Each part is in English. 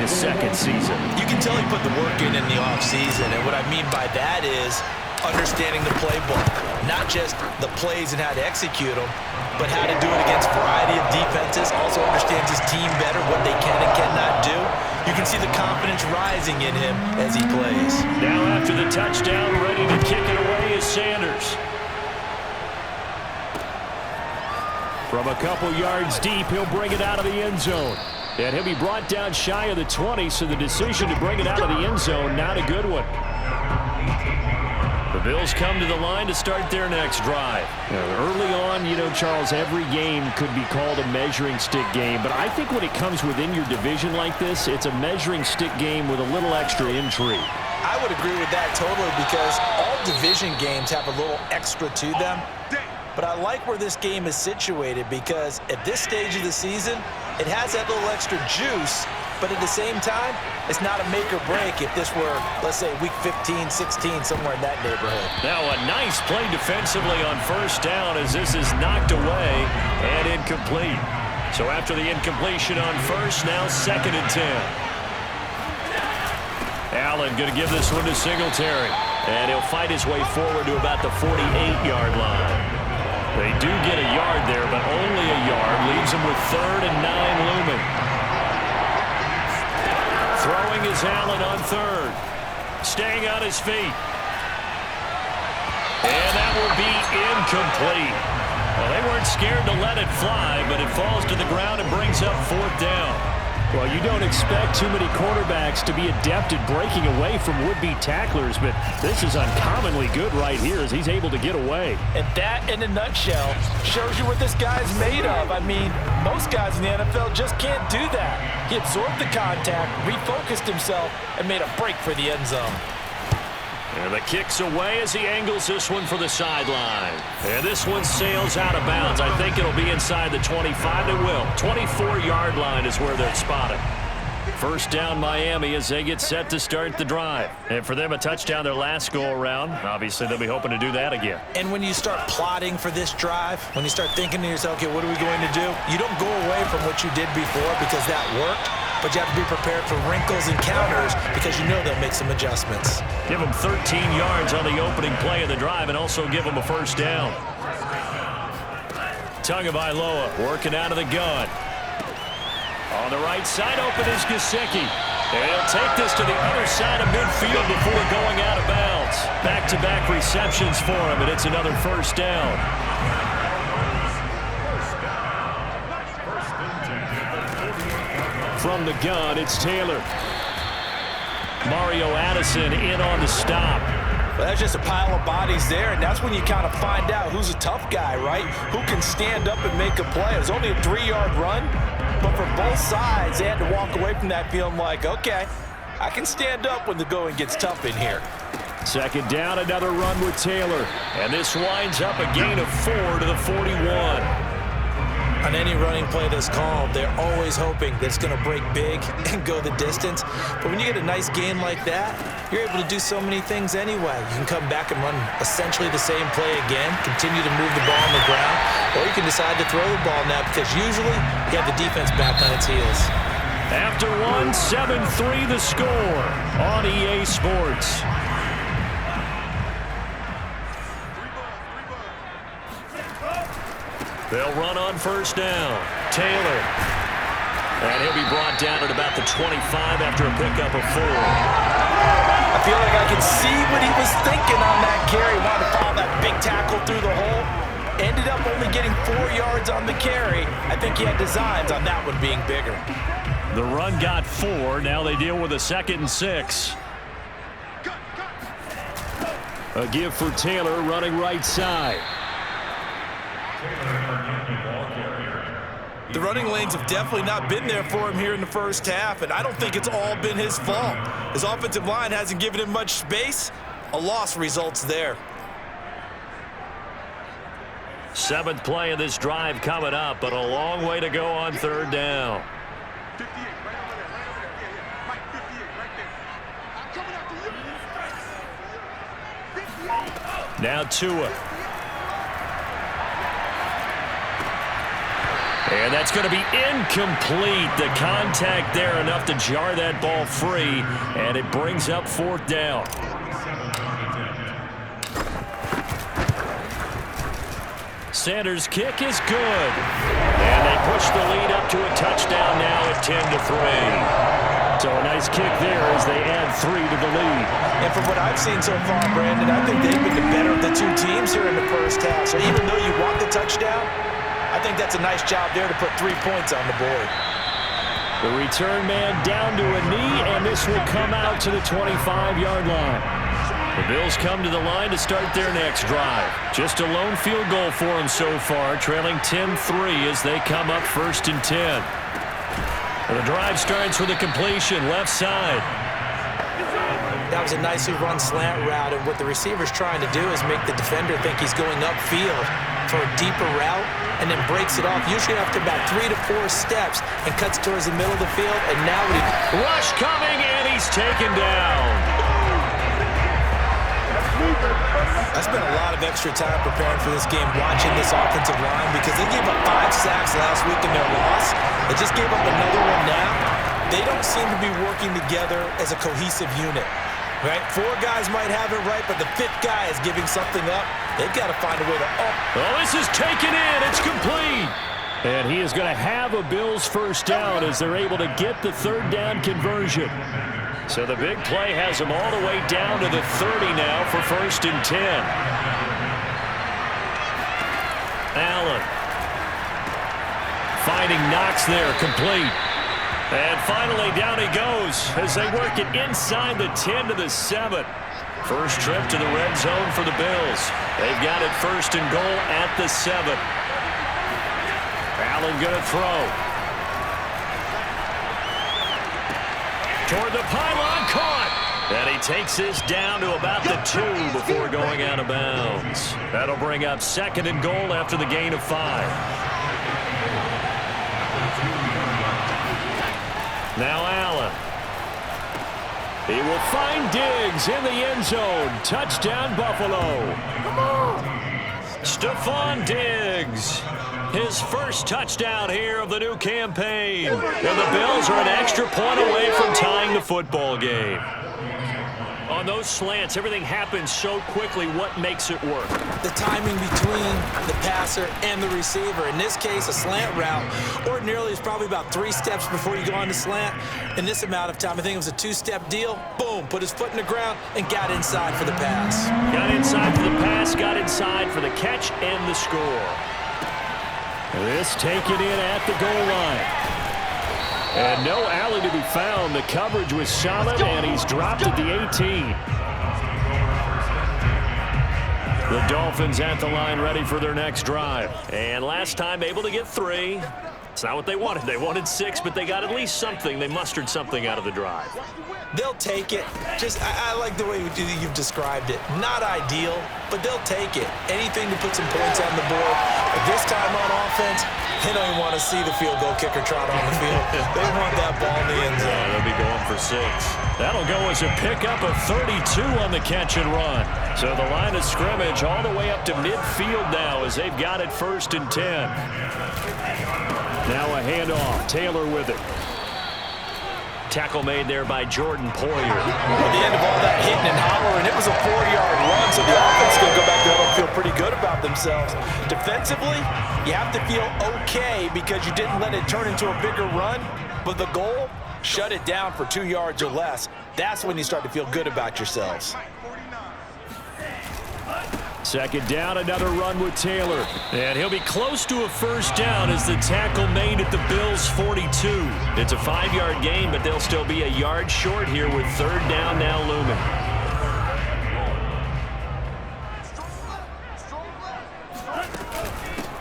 his second season. You can tell he put the work in the offseason, and what I mean by that is understanding the playbook. Not just the plays and how to execute them, but how to do it against a variety of defenses. Also understands his team better, what they can and cannot do. You can see the confidence rising in him as he plays. Now after the touchdown, ready to kick it away is Sanders. From a couple yards deep, he'll bring it out of the end zone. And he'll be brought down shy of the 20, so the decision to bring it out of the end zone, not a good one. The Bills come to the line to start their next drive. Early on, you know, Charles, every game could be called a measuring stick game. But I think when it comes within your division like this, it's a measuring stick game with a little extra intrigue. I would agree with that totally, because all division games have a little extra to them. But I like where this game is situated, because at this stage of the season, it has that little extra juice. But at the same time, it's not a make or break if this were, let's say, week 15, 16, somewhere in that neighborhood. Now a nice play defensively on first down as this is knocked away and incomplete. So after the incompletion on first, now 2nd and 10. Allen going to give this one to Singletary. And he'll fight his way forward to about the 48-yard line. They do get a yard there, but only a yard. Leaves them with 3rd and 9 looming. Throwing is Allen on 3rd. Staying on his feet. And that will be incomplete. Well, they weren't scared to let it fly, but it falls to the ground and brings up 4th down. Well, you don't expect too many quarterbacks to be adept at breaking away from would-be tacklers, but this is uncommonly good right here as he's able to get away. And that, in a nutshell, shows you what this guy's made of. I mean, most guys in the NFL just can't do that. He absorbed the contact, refocused himself, and made a break for the end zone. And the kick's away as he angles this one for the sideline. And this one sails out of bounds. I think it'll be inside the 25. It will. 24-yard line is where they're spotted. First down Miami as they get set to start the drive. And for them, a touchdown their last go-around. Obviously, they'll be hoping to do that again. And when you start plotting for this drive, when you start thinking to yourself, okay, what are we going to do? You don't go away from what you did before because that worked. But you have to be prepared for wrinkles and counters because you know they'll make some adjustments. Give them 13 yards on the opening play of the drive and also give them a first down. Tagovailoa working out of the gun. On the right side, open is Gesicki. And he'll take this to the other side of midfield before going out of bounds. Back-to-back receptions for him, and it's another first down. From the gun, it's Taylor. Mario Addison in on the stop. Well, that's just a pile of bodies there, and that's when you kind of find out who's a tough guy, right? Who can stand up and make a play. It was only a 3-yard run, but for both sides, they had to walk away from that feeling like, okay, I can stand up when the going gets tough in here. 2nd down, another run with Taylor. And this winds up a gain of 4 to the 41. On any running play that's called, they're always hoping that it's going to break big and go the distance. But when you get a nice gain like that, you're able to do so many things anyway. You can come back and run essentially the same play again, continue to move the ball on the ground, or you can decide to throw the ball now because usually you have the defense back on its heels. After one, 7-3 the score on EA Sports. They'll run on first down. Taylor. And he'll be brought down at about the 25 after a pickup of 4. I feel like I can see what he was thinking on that carry. Wanted to follow that big tackle through the hole. Ended up only getting 4 yards on the carry. I think he had designs on that one being bigger. The run got 4. Now they deal with a 2nd and 6. A give for Taylor running right side. The running lanes have definitely not been there for him here in the first half, and I don't think it's all been his fault. His offensive line hasn't given him much space. A loss results there. 7th play of this drive coming up, but a long way to go on 3rd down. Now Tua. And And that's going to be incomplete. The contact there enough to jar that ball free, and it brings up 4th down. Sanders' kick is good. And they push the lead up to a touchdown now at 10-3. So a nice kick there as they add 3 to the lead. And from what I've seen so far, Brandon, I think they've been the better of the two teams here in the first half. So even though you want the touchdown, I think that's a nice job there to put 3 points on the board. The return man down to a knee, and this will come out to the 25-yard line. The Bills come to the line to start their next drive. Just a lone field goal for them so far, trailing 10-3 as they come up 1st and 10. The drive starts with a completion, left side. That was a nicely run slant route, and what the receiver's trying to do is make the defender think he's going upfield for a deeper route, and then breaks it off, usually after about 3 to 4 steps, and cuts towards the middle of the field, and now rush coming, and he's taken down. I spent a lot of extra time preparing for this game, watching this offensive line, because they gave up 5 sacks last week in their loss. They just gave up another one now. They don't seem to be working together as a cohesive unit, right? 4 guys might have it right, but the 5th guy is giving something up. They've got to find a way to Oh, this is taken in. It's complete. And he is going to have a Bills first down as they're able to get the 3rd down conversion. So the big play has them all the way down to the 30 now for 1st and 10. Allen. Finding Knox there, complete. And finally down he goes as they work it inside the 10 to the 7. First trip to the red zone for the Bills. They've got it 1st and goal at the 7. Allen going to throw. Toward the pylon, caught. And he takes this down to about the 2 before going out of bounds. That'll bring up 2nd and goal after the gain of 5. Now Allen. He will find Diggs in the end zone. Touchdown, Buffalo. Come on. Stephon Diggs. His first touchdown here of the new campaign. And the Bills are an extra point away from tying the football game. On those slants, everything happens so quickly. What makes it work? The timing between the passer and the receiver. In this case, a slant route ordinarily is probably about 3 steps before you go on the slant. In this amount of time, I think it was a 2-step deal. Boom, put his foot in the ground and got inside for the pass. Got inside for the pass, got inside for the catch and the score. This taken in at the goal line. And no alley to be found. The coverage was solid, and he's dropped at the 18. The Dolphins at the line ready for their next drive. And last time able to get 3. It's not what they wanted. They wanted 6, but they got at least something. They mustered something out of the drive. They'll take it. I like the way you've described it. Not ideal, but they'll take it. Anything to put some points on the board. But this time on offense, they don't even want to see the field goal kicker trot on the field. They want that ball in the end zone. Yeah, they'll be going for 6. That'll go as a pickup of 32 on the catch and run. So the line of scrimmage all the way up to midfield now as they've got it 1st and 10. Now a handoff. Taylor with it. Tackle made there by Jordan Poyer. At the end of all that hitting and hollering, it was a 4-yard run, so the offense is going to go back there and feel pretty good about themselves. Defensively, you have to feel okay because you didn't let it turn into a bigger run, but the goal, shut it down for 2 yards or less. That's when you start to feel good about yourselves. 2nd down, another run with Taylor. And he'll be close to a first down as the tackle made at the Bills' 42. It's a 5-yard gain, but they'll still be a yard short here with 3rd down now looming.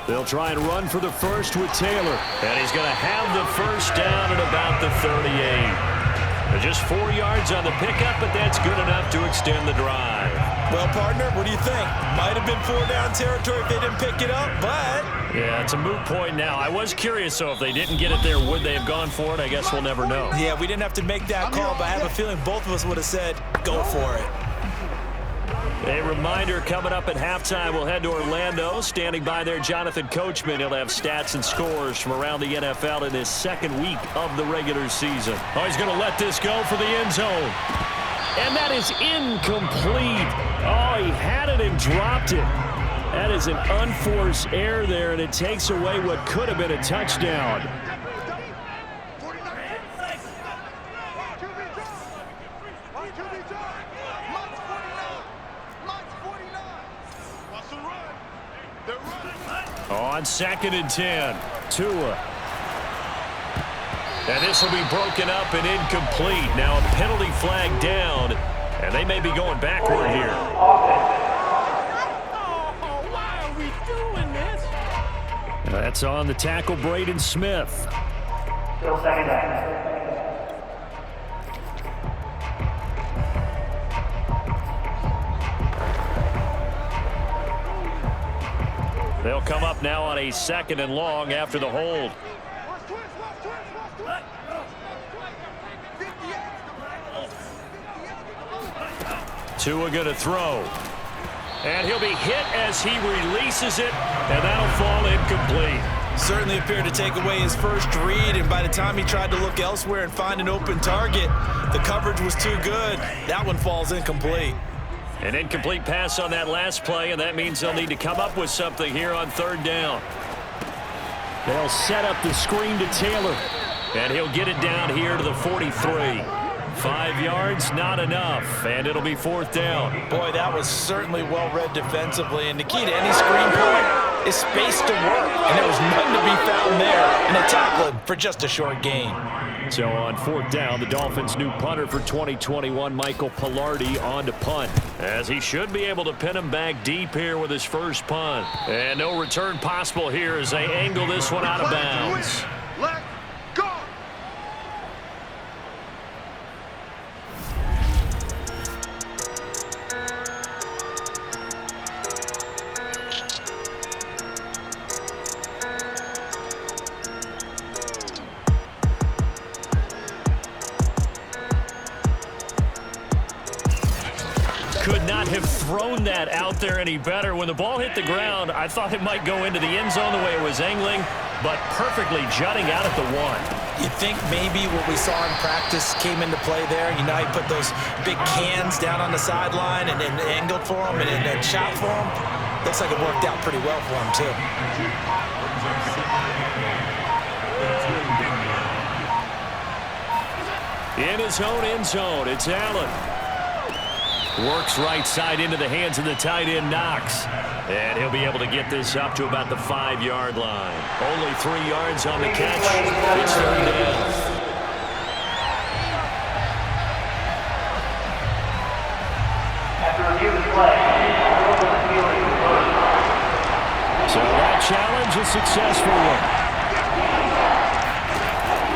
They'll try and run for the first with Taylor. And he's going to have the first down at about the 38. Just 4 yards on the pickup, but that's good enough to extend the drive. Well, partner, what do you think? Might have been 4-down territory if they didn't pick it up, but... Yeah, it's a moot point now. I was curious, so if they didn't get it there, would they have gone for it? I guess we'll never know. Yeah, we didn't have to make that call, but I have a feeling both of us would have said, go for it. A reminder coming up at halftime, we'll head to Orlando. Standing by there, Jonathan Coachman. He'll have stats and scores from around the NFL in his second week of the regular season. Oh, he's going to let this go for the end zone. And that is incomplete. Oh, he had it and dropped it. That is an unforced error there, and it takes away what could have been a touchdown. On 2nd and 10, Tua. And this will be broken up and incomplete. Now a penalty flag down, and they may be going backward here. Why are we doing this? That's on the tackle, Braden Smith. Still second down. They'll come up now on a 2nd and long after the hold. Tua going to throw. And he'll be hit as he releases it, and that'll fall incomplete. Certainly appeared to take away his first read, and by the time he tried to look elsewhere and find an open target, the coverage was too good. That one falls incomplete. An incomplete pass on that last play, and that means they'll need to come up with something here on 3rd down. They'll set up the screen to Taylor, and he'll get it down here to the 43. 5 yards, not enough, and it'll be 4th down. Boy, that was certainly well read defensively, and the key to any screen play is space to work, and there was none to be found there, and a tackle for just a short gain. So on 4th down, the Dolphins' new punter for 2021, Michael Pilardi, on to punt, as he should be able to pin him back deep here with his first punt. And no return possible here as they angle this one out of bounds. Let go. Could not have thrown that out there any better. When the ball hit the ground, I thought it might go into the end zone the way it was angling, but perfectly jutting out at the 1. You think maybe what we saw in practice came into play there? You know, he put those big cans down on the sideline and then angled for him and then shot for him. Looks like it worked out pretty well for him, too. In his own end zone, it's Allen. Works right side into the hands of the tight end, Knox. And he'll be able to get this up to about the 5-yard line. Only 3 yards on the catch. It's 3rd down. After review of the play, so that challenge is successful.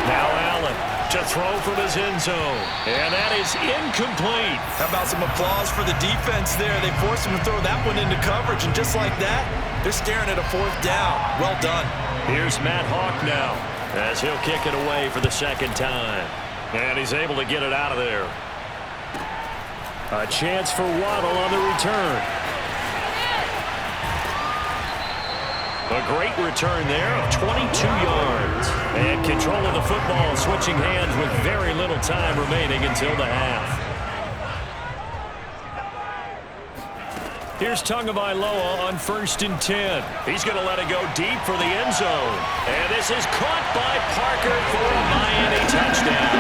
Now Allen to throw from his end zone. And that is incomplete. How about some applause for the defense there? They forced him to throw that one into coverage, and just like that, they're staring at a 4th down. Well done. Here's Matt Hawk now as he'll kick it away for the 2nd time. And he's able to get it out of there. A chance for Waddle on the return. A great return there of 22 yards. And control of the football, switching hands with very little time remaining until the half. Here's Tagovailoa on 1st and 10. He's going to let it go deep for the end zone. And this is caught by Parker for a Miami touchdown.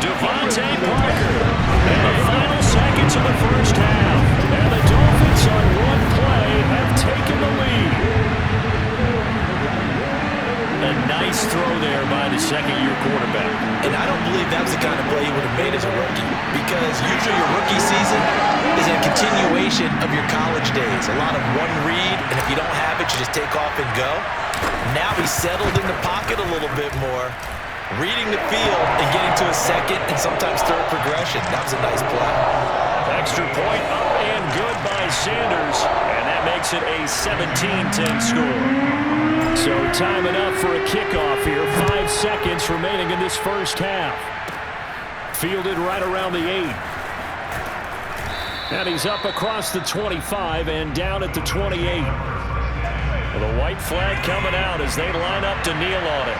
Devontae Parker. And the final seconds of the first half. And the Dolphins on one play have taken the lead. A nice throw there by the second-year quarterback. And I don't believe that was the kind of play he would have made as a rookie, because usually your rookie season is a continuation of your college days. A lot of one read, and if you don't have it, you just take off and go. Now he's settled in the pocket a little bit more, reading the field and getting to a second and sometimes third progression. That was a nice play. Extra point up and good by Sanders, and that makes it a 17-10 score. So time enough for a kickoff here. 5 seconds remaining in this first half. Fielded right around the 8. And he's up across the 25 and down at the 28. With a white flag coming out as they line up to kneel on it.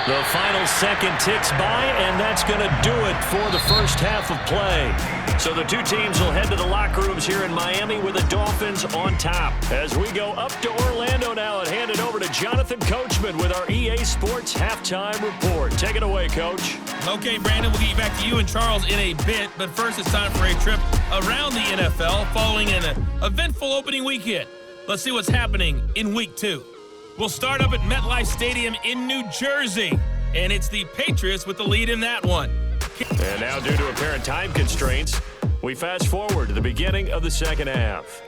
The final second ticks by, and that's going to do it for the first half of play. So the two teams will head to the locker rooms here in Miami with the Dolphins on top. As we go up to Orlando now and hand it over to Jonathan Coachman with our EA Sports Halftime Report. Take it away, Coach. Okay, Brandon, we'll get you back to you and Charles in a bit, but first it's time for a trip around the NFL following an eventful opening weekend. Let's see what's happening in Week 2. We'll start up at MetLife Stadium in New Jersey, and it's the Patriots with the lead in that one. And now, due to apparent time constraints, we fast forward to the beginning of the second half.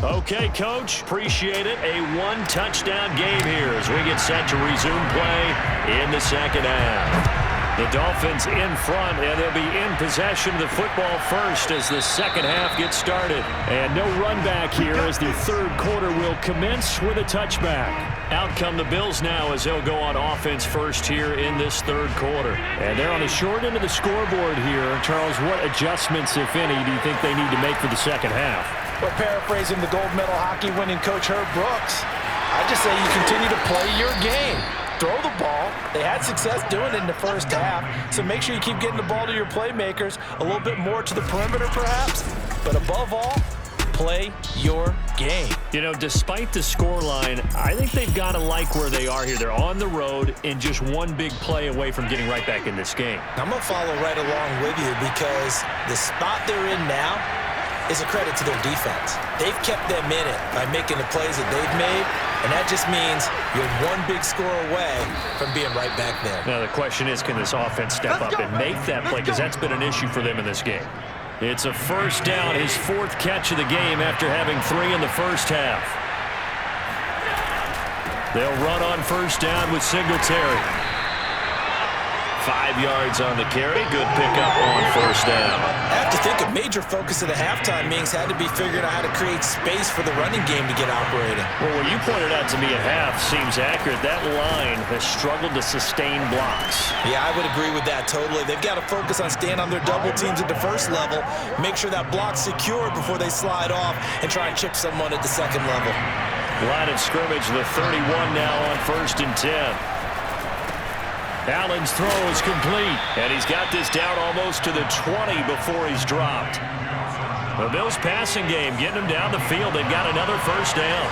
Okay, Coach, appreciate it. A one-touchdown game here as we get set to resume play in the second half. The Dolphins in front, and they'll be in possession of the football first as the second half gets started. And no run back here as the third quarter will commence with a touchback. Out come the Bills now as they'll go on offense first here in this third quarter. And they're on the short end of the scoreboard here. Charles, what adjustments, if any, do you think they need to make for the second half? Well, paraphrasing the gold medal hockey winning coach Herb Brooks, I just say you continue to play your game. Throw the ball. They had success doing it in the first half, so make sure you keep getting the ball to your playmakers, a little bit more to the perimeter perhaps, but above all, play your game. You know, despite the scoreline, I think they've got to like where they are here. They're on the road and just one big play away from getting right back in this game. I'm going to follow right along with you because the spot they're in now is a credit to their defense. They've kept them in it by making the plays that they've made, and that just means you're one big score away from being right back there. Now the question is, can this offense step up and make that play? Because that's been an issue for them in this game. It's a first down, his fourth catch of the game after having 3 in the first half. They'll run on first down with Singletary. 5 yards on the carry. Good pickup on first down. I have to think a major focus of the halftime meetings had to be figuring out how to create space for the running game to get operating. Well, what you pointed out to me at half seems accurate. That line has struggled to sustain blocks. Yeah, I would agree with that totally. They've got to focus on staying on their double teams at the first level, make sure that block's secure before they slide off and try and chip someone at the second level. Line of scrimmage, the 31 now on 1st and 10. Allen's throw is complete, and he's got this down almost to the 20 before he's dropped. The Bills passing game getting him down the field. They've got another first down.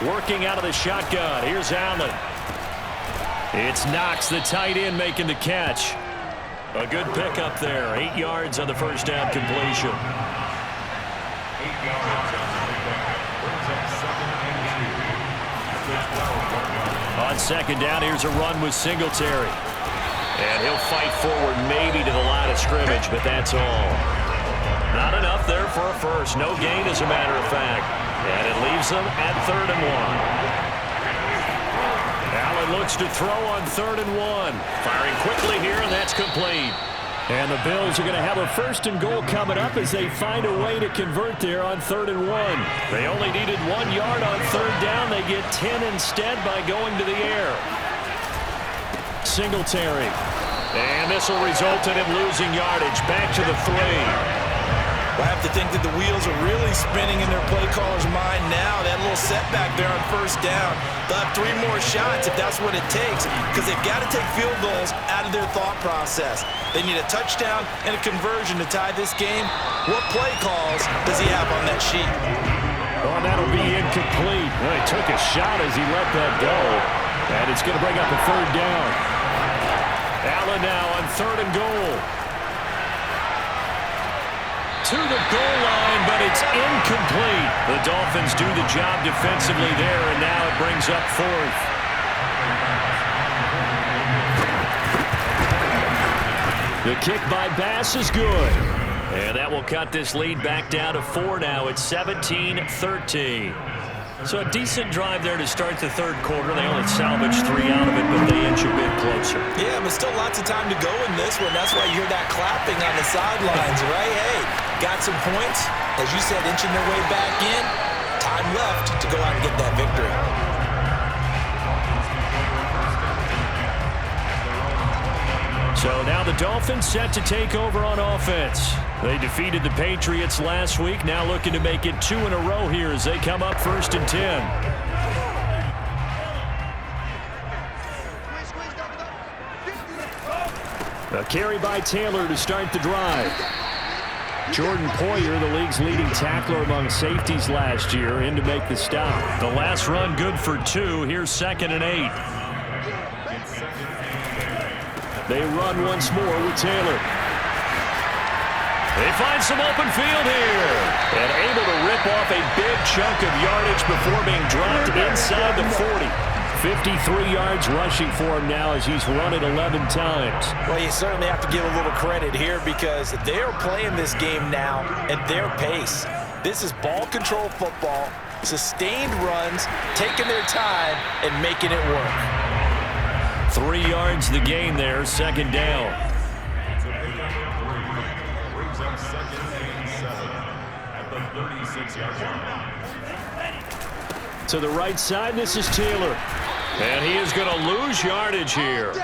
Working out of the shotgun. Here's Allen. It's Knox, the tight end, making the catch. A good pickup there. 8 yards on the first down completion. 8 yards. On second down, here's a run with Singletary. And he'll fight forward maybe to the line of scrimmage, but that's all. Not enough there for a first. No gain, as a matter of fact. And it leaves them at 3rd and 1. Allen looks to throw on 3rd and 1. Firing quickly here, and that's complete. And the Bills are going to have a 1st and goal coming up as they find a way to convert there on 3rd and 1. They only needed 1 yard on 3rd down. They get 10 instead by going to the air. Singletary. And this will result in him losing yardage. Back to the 3. I have to think that the wheels are really spinning in their play caller's mind now. That little setback there on 1st down. They'll have 3 more shots if that's what it takes, because they've got to take field goals out of their thought process. They need a touchdown and a conversion to tie this game. What play calls does he have on that sheet? Oh, and that'll be incomplete. Well, he took a shot as he let that go. And it's going to bring up a 3rd down. Allen now on 3rd and goal. To the goal line, but it's incomplete. The Dolphins do the job defensively there, and now it brings up 4th. The kick by Bass is good. And that will cut this lead back down to 4 now. It's 17-13. So a decent drive there to start the 3rd quarter. They only salvaged 3 out of it, but they inch a bit closer. Yeah, but there's still lots of time to go in this one. That's why you hear that clapping on the sidelines, right? Hey, got some points. As you said, inching their way back in. Time left to go out and get that victory. So now the Dolphins set to take over on offense. They defeated the Patriots last week, now looking to make it 2 in a row here as they come up 1st and 10. A carry by Taylor to start the drive. Jordan Poyer, the league's leading tackler among safeties last year, in to make the stop. The last run good for 2. Here's 2nd and 8. They run once more with Taylor. They find some open field here. And able to rip off a big chunk of yardage before being dropped inside the 40. 53 yards rushing for him now as he's run it 11 times. Well, you certainly have to give a little credit here because they're playing this game now at their pace. This is ball control football, sustained runs, taking their time, and making it work. 3 yards the gain there, 2nd down. To the right side, this is Taylor. And he is going to lose yardage here.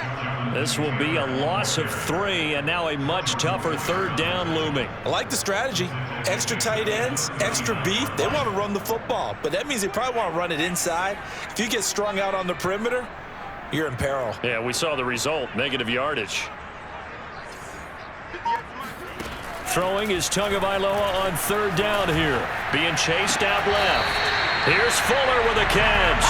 This will be a loss of 3, and now a much tougher 3rd down looming. I like the strategy. Extra tight ends, extra beef. They want to run the football, but that means they probably want to run it inside. If you get strung out on the perimeter, you're in peril. Yeah, we saw the result, negative yardage. Throwing is Tagovailoa on 3rd down here. Being chased out left. Here's Fuller with a catch.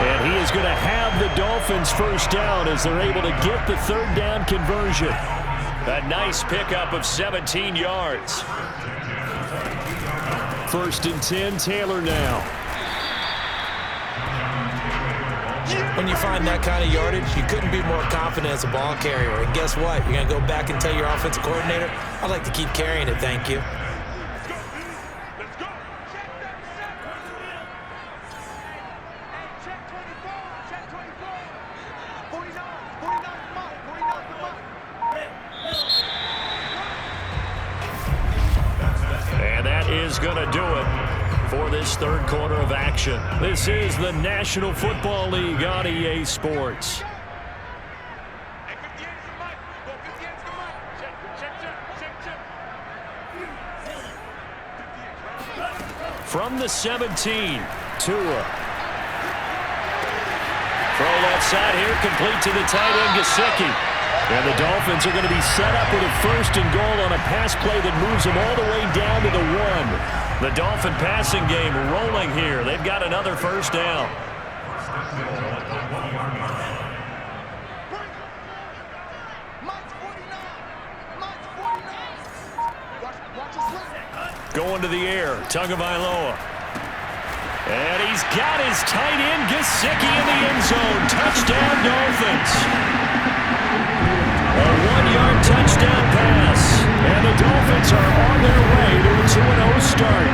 And he is going to have the Dolphins 1st down as they're able to get the 3rd down conversion. A nice pickup of 17 yards. 1st and 10, Taylor now. When you find that kind of yardage, you couldn't be more confident as a ball carrier. And guess what? You're going to go back and tell your offensive coordinator, I'd like to keep carrying it, thank you. And that is going to do it for this 3rd quarter of action. This is the National Football League on EA Sports. From the 17, Tua. Throw left side here, complete to the tight end, Gesicki. And the Dolphins are going to be set up with a 1st and goal on a pass play that moves them all the way down to the 1. The Dolphin passing game rolling here. They've got another 1st down. Going to the air, Tagovailoa. And he's got his tight end, Gesicki, in the end zone. Touchdown, Dolphins. A 1-yard touchdown pass. And the Dolphins are on their way to a 2-0 start.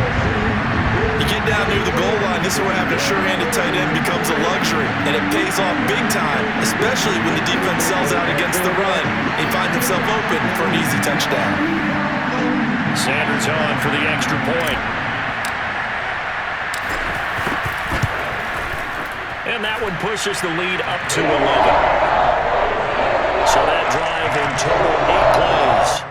You get down near the goal line, this is where having a sure-handed tight end becomes a luxury. And it pays off big time, especially when the defense sells out against the run. He finds himself open for an easy touchdown. Sanders on for the extra point. And that one pushes the lead up to 11. So that drive in total 8 plays.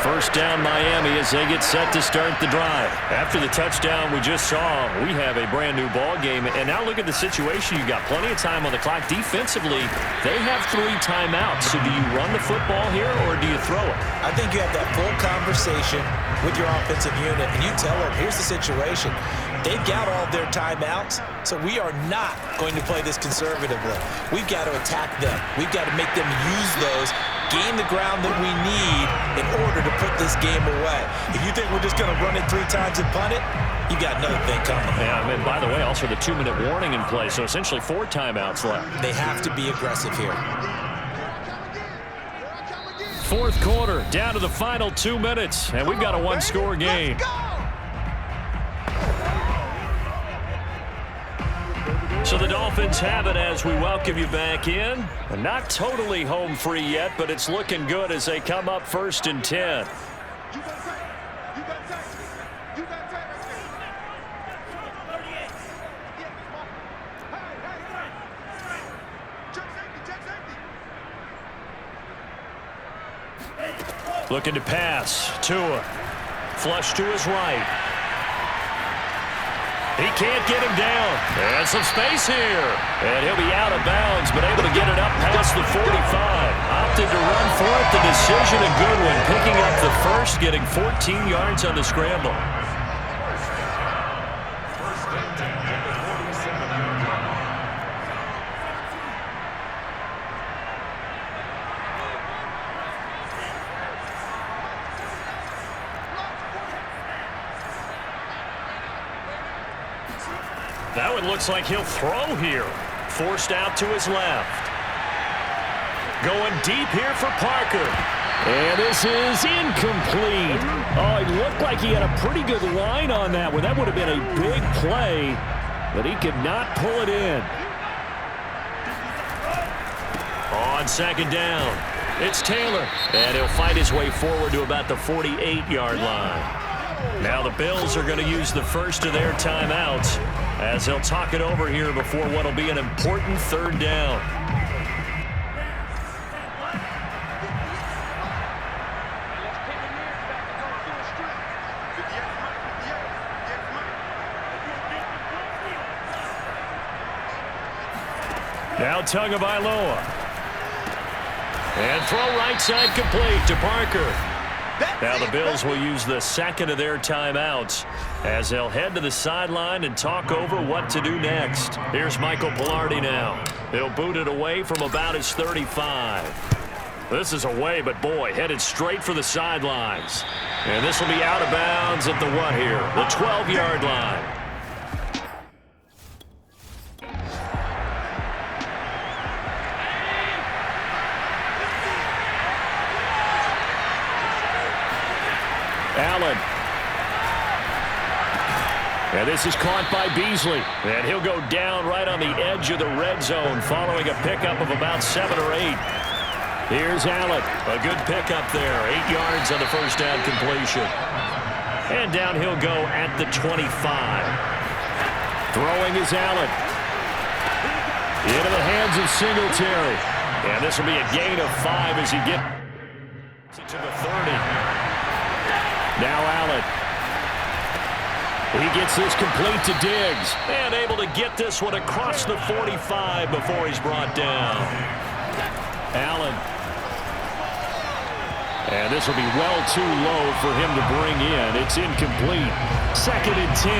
First down Miami as they get set to start the drive. After the touchdown we just saw, we have a brand new ball game. And now look at the situation. You've got plenty of time on the clock. Defensively, they have 3 timeouts. So do you run the football here or do you throw it? I think you have that full conversation with your offensive unit, and you tell them, here's the situation. They've got all their timeouts, so we are not going to play this conservatively. We've got to attack them. We've got to make them use those, gain the ground that we need in order to put this game away. If you think we're just going to run it 3 times and punt it, you got another thing coming. Yeah, and by the way, also the 2-minute warning in play, so essentially 4 timeouts left. They have to be aggressive here. 4th quarter, down to the final 2 minutes, and we've got a 1-score game. So the Dolphins have it as we welcome you back in. Not totally home free yet, but it's looking good as they come up 1st and 10. Looking to pass. Tua. Flush to his right. He can't get him down. And some space here. And he'll be out of bounds, but able to get it up past the 45. Opted to run for it. The decision, a good one. Picking up the first, getting 14 yards on the scramble. That one looks like he'll throw here. Forced out to his left. Going deep here for Parker. And this is incomplete. Oh, it looked like he had a pretty good line on that one. That would have been a big play, but he could not pull it in. On 2nd down, it's Taylor. And he'll fight his way forward to about the 48-yard line. Now the Bills are going to use the first of their timeouts as they'll talk it over here before what will be an important 3rd down. Now Tagovailoa. And throw right side complete to Parker. Now the Bills will use the 2nd of their timeouts as they'll head to the sideline and talk over what to do next. Here's Michael Pilardi now. He'll boot it away from about his 35. This is away, but boy, headed straight for the sidelines. And this will be out of bounds at the what here? The 12-yard line. Allen. And this is caught by Beasley. And he'll go down right on the edge of the red zone following a pickup of about 7 or 8. Here's Allen. A good pickup there. 8 yards on the first down completion. And down he'll go at the 25. Throwing is Allen. Into the hands of Singletary. And this will be a gain of 5 as he gets to the 30. Now Allen. He gets this complete to Diggs. And able to get this one across the 45 before he's brought down. Allen. And this will be well too low for him to bring in. It's incomplete. 2nd and 10.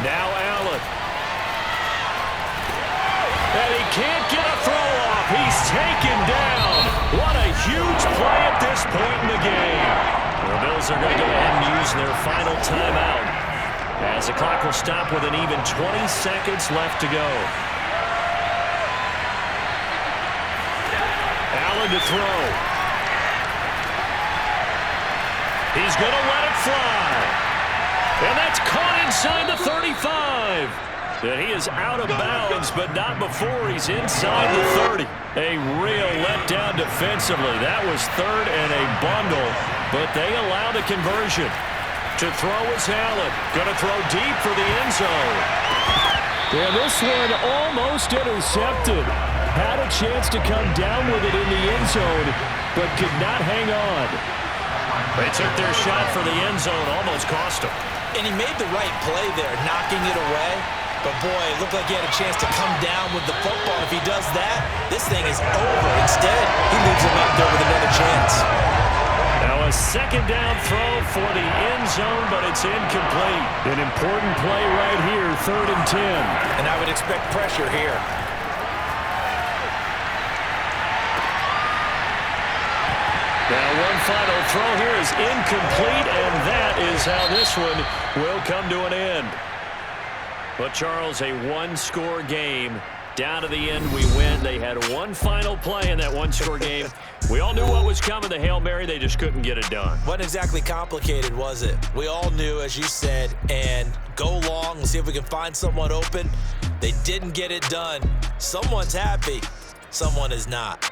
Now Allen. And he can't get a throw off. He's taken down. What a huge play at this point in the game. The Bills are going to go ahead and use their final timeout as the clock will stop with an even 20 seconds left to go. Allen to throw. He's going to let it fly. And that's caught inside the 35. And he is out of bounds, but not before he's inside the 30. A real letdown defensively. That was 3rd and a bundle, but they allow the conversion. To throw is Allen. Going to throw deep for the end zone. And this one almost intercepted. Had a chance to come down with it in the end zone, but could not hang on. They took their shot for the end zone, almost cost him. And he made the right play there, knocking it away. But, boy, it looked like he had a chance to come down with the football. If he does that, this thing is over. Instead, he leaves him out there with another chance. Now a 2nd down throw for the end zone, but it's incomplete. An important play right here, 3rd and 10. And I would expect pressure here. Now one final throw here is incomplete, and that is how this one will come to an end. But, Charles, a one-score game Down to the end, we win. They had one final play in that one-score game. We all knew what was coming, the Hail Mary. They just couldn't get it done. Wasn't exactly complicated, was it? We all knew, as you said, and go long and see if we can find someone open. They didn't get it done. Someone's happy. Someone is not.